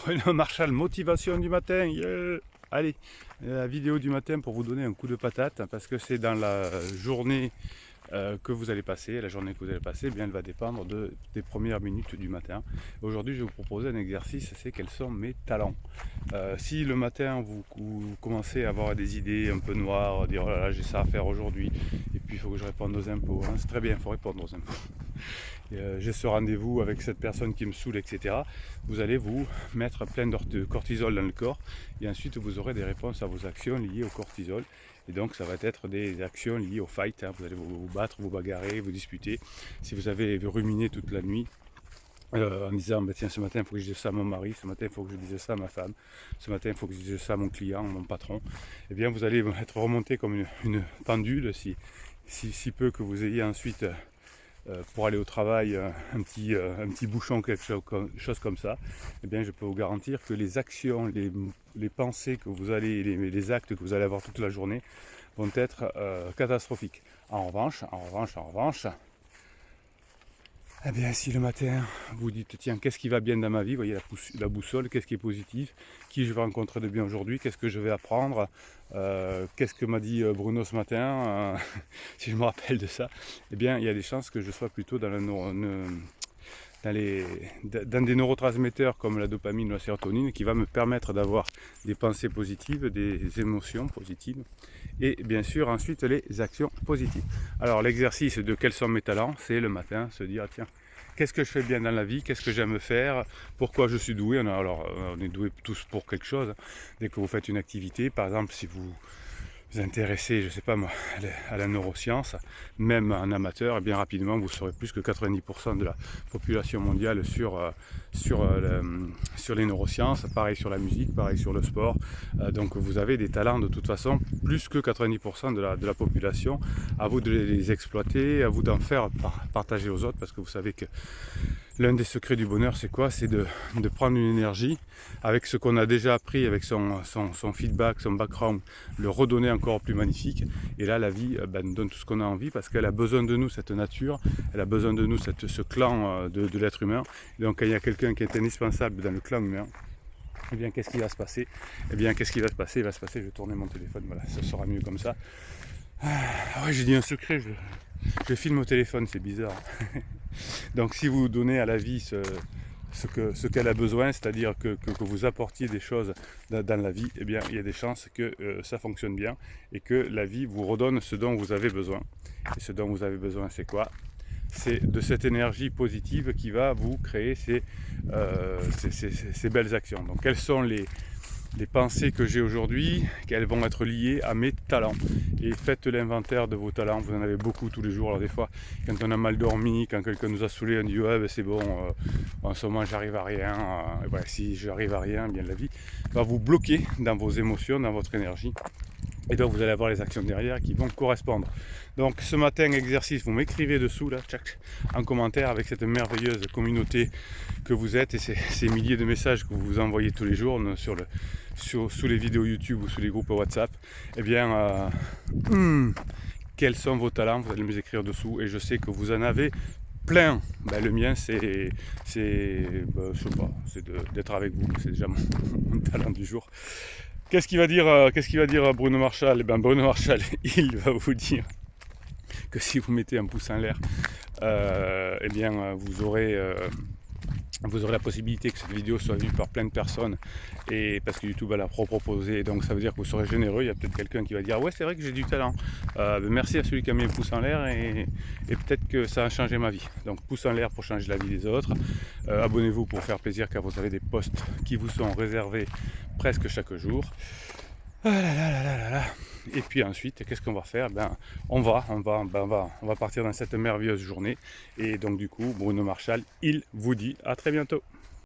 Bruno Marchal, motivation du matin, yeah. Allez, la vidéo du matin pour vous donner un coup de patate, parce que c'est dans la journée que vous allez passer, la journée que vous allez passer, eh bien, elle va dépendre des premières minutes du matin. Aujourd'hui, je vais vous proposer un exercice, c'est quels sont mes talents. Si le matin, vous commencez à avoir des idées un peu noires, dire oh là là, j'ai ça à faire aujourd'hui, et puis il faut que je réponde aux impôts, hein, c'est très bien, il faut répondre aux impôts. J'ai ce rendez-vous avec cette personne qui me saoule, etc. Vous allez vous mettre plein de cortisol dans le corps et ensuite vous aurez des réponses à vos actions liées au cortisol. Et donc ça va être des actions liées au fight, hein. Vous allez vous battre, vous bagarrer, vous disputer. Si vous avez ruminé toute la nuit en disant bah, tiens, ce matin il faut que je dise ça à mon mari, ce matin il faut que je dise ça à ma femme, ce matin il faut que je dise ça à mon client, mon patron, et bien vous allez être remonté comme une pendule si peu que vous ayez ensuite pour aller au travail un petit bouchon, quelque chose comme ça, eh bien je peux vous garantir que les actions, les pensées que vous allez, les actes que vous allez avoir toute la journée vont être catastrophiques. En revanche, eh bien, si le matin vous dites tiens, qu'est-ce qui va bien dans ma vie, vous voyez la boussole, qu'est-ce qui est positif, qui je vais rencontrer de bien aujourd'hui, qu'est-ce que je vais apprendre, qu'est-ce que m'a dit Bruno ce matin, si je me rappelle de ça, eh bien il y a des chances que je sois plutôt dans des neurotransmetteurs comme la dopamine ou la sérotonine qui va me permettre d'avoir des pensées positives, des émotions positives et bien sûr ensuite les actions positives. Alors l'exercice de quels sont mes talents, c'est le matin se dire tiens, qu'est-ce que je fais bien dans la vie, qu'est-ce que j'aime faire, pourquoi je suis doué. On est doué tous pour quelque chose. Dès que vous faites une activité, par exemple si vous intéressez, je ne sais pas moi, à la neuroscience, même en amateur, et bien rapidement vous serez plus que 90% de la population mondiale sur les neurosciences, pareil sur la musique, pareil sur le sport. Donc vous avez des talents de toute façon, plus que 90% de la population. À vous de les exploiter, à vous d'en faire partager aux autres, parce que vous savez que l'un des secrets du bonheur, c'est quoi? C'est de prendre une énergie avec ce qu'on a déjà appris, avec son feedback, son background, le redonner encore plus magnifique. Et là, la vie nous donne tout ce qu'on a envie parce qu'elle a besoin de nous, cette nature, elle a besoin de nous, ce clan de l'être humain. Et donc, quand il y a quelqu'un qui est indispensable dans le clan humain, eh bien, qu'est-ce qui va se passer? Eh bien, qu'est-ce qui va se passer? Il va se passer, je vais tourner mon téléphone, voilà, ça sera mieux comme ça. Ah ouais, j'ai dit un secret, je filme au téléphone, c'est bizarre. Donc si vous donnez à la vie ce qu'elle a besoin, c'est-à-dire que vous apportiez des choses dans la vie, eh bien il y a des chances que ça fonctionne bien et que la vie vous redonne ce dont vous avez besoin. Et ce dont vous avez besoin, c'est quoi? C'est de cette énergie positive qui va vous créer ces belles actions. Donc quelles sont les pensées que j'ai aujourd'hui, qu'elles vont être liées à mes talents. Et faites l'inventaire de vos talents, vous en avez beaucoup tous les jours. Alors des fois, quand on a mal dormi, quand quelqu'un nous a saoulé, on dit ouais ben c'est bon, en ce moment j'arrive à rien. Ouais, si j'arrive à rien, bien la vie va vous bloquer dans vos émotions, dans votre énergie. Et donc vous allez avoir les actions derrière qui vont correspondre. Donc ce matin, exercice, vous m'écrivez dessous là, tchac, en commentaire avec cette merveilleuse communauté que vous êtes et ces milliers de messages que vous envoyez tous les jours sous les vidéos YouTube ou sous les groupes WhatsApp. Eh bien, quels sont vos talents? Vous allez me les écrire dessous et je sais que vous en avez plein. Ben, le mien je sais pas, c'est d'être avec vous, c'est déjà mon talent du jour. Qu'est-ce qu'il va dire Bruno Marchal? Eh bien, Bruno Marchal, il va vous dire que si vous mettez un pouce en l'air, eh bien, vous aurez la possibilité que cette vidéo soit vue par plein de personnes, et parce que YouTube a la proposé, donc ça veut dire que vous serez généreux. Il y a peut-être quelqu'un qui va dire ouais c'est vrai que j'ai du talent, merci à celui qui a mis un pouce en l'air et peut-être que ça a changé ma vie. Donc pouce en l'air pour changer la vie des autres, abonnez-vous pour faire plaisir car vous avez des posts qui vous sont réservés presque chaque jour. Ah là là là là là. Et puis ensuite, qu'est-ce qu'on va faire? On va partir dans cette merveilleuse journée. Et donc du coup, Bruno Marchal, il vous dit à très bientôt.